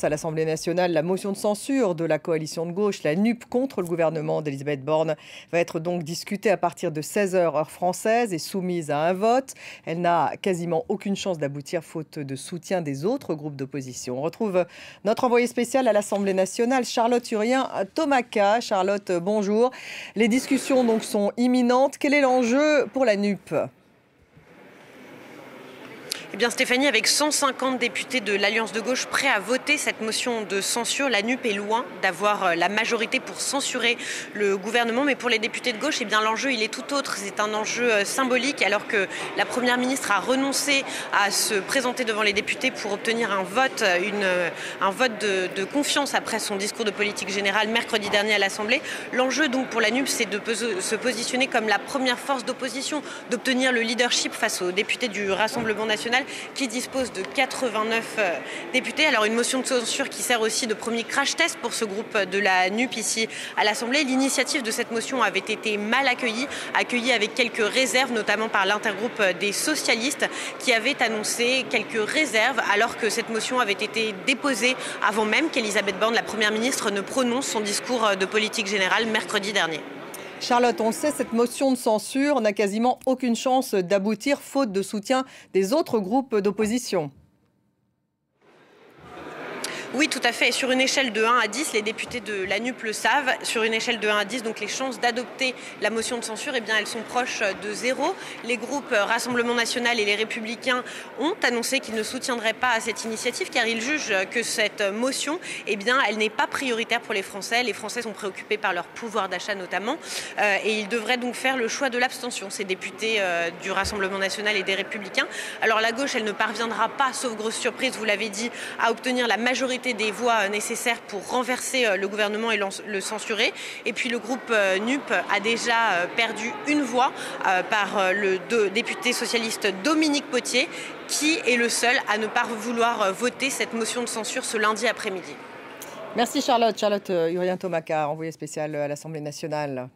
À l'Assemblée nationale, la motion de censure de la coalition de gauche, la NUP, contre le gouvernement d'Elisabeth Borne, va être donc discutée à partir de 16 h heure française et soumise à un vote. Elle n'a quasiment aucune chance d'aboutir faute de soutien des autres groupes d'opposition. On retrouve notre envoyé spécial à l'Assemblée nationale, Charlotte Urien-Tomaca. Charlotte, bonjour. Les discussions donc sont imminentes. Quel est l'enjeu pour la NUP ? Eh bien Stéphanie, avec 150 députés de l'Alliance de gauche prêts à voter cette motion de censure, la NUP est loin d'avoir la majorité pour censurer le gouvernement. Mais pour les députés de gauche, eh bien l'enjeu il est tout autre. C'est un enjeu symbolique alors que la Première ministre a renoncé à se présenter devant les députés pour obtenir un vote de confiance après son discours de politique générale mercredi dernier à l'Assemblée. L'enjeu donc pour la NUP, c'est de se positionner comme la première force d'opposition, d'obtenir le leadership face aux députés du Rassemblement national qui dispose de 89 députés. Alors une motion de censure qui sert aussi de premier crash test pour ce groupe de la NUP ici à l'Assemblée. L'initiative de cette motion avait été mal accueillie avec quelques réserves, notamment par l'intergroupe des socialistes qui avait annoncé quelques réserves alors que cette motion avait été déposée avant même qu'Elisabeth Borne, la Première ministre, ne prononce son discours de politique générale mercredi dernier. Charlotte, on le sait, cette motion de censure n'a quasiment aucune chance d'aboutir faute de soutien des autres groupes d'opposition. Oui, tout à fait. Et sur une échelle de 1 à 10, les députés de la NUP le savent. Sur une échelle de 1 à 10, donc les chances d'adopter la motion de censure, eh bien, elles sont proches de 0. Les groupes Rassemblement national et les Républicains ont annoncé qu'ils ne soutiendraient pas cette initiative car ils jugent que cette motion, eh bien, elle n'est pas prioritaire pour les Français. Les Français sont préoccupés par leur pouvoir d'achat notamment et ils devraient donc faire le choix de l'abstention, ces députés du Rassemblement national et des Républicains. Alors la gauche, elle ne parviendra pas, sauf grosse surprise, vous l'avez dit, à obtenir la majorité des voix nécessaires pour renverser le gouvernement et le censurer. Et puis le groupe NUP a déjà perdu une voix par le député socialiste Dominique Potier, qui est le seul à ne pas vouloir voter cette motion de censure ce lundi après-midi. Merci Charlotte. Charlotte Urien-Tomaca, envoyée spéciale à l'Assemblée nationale.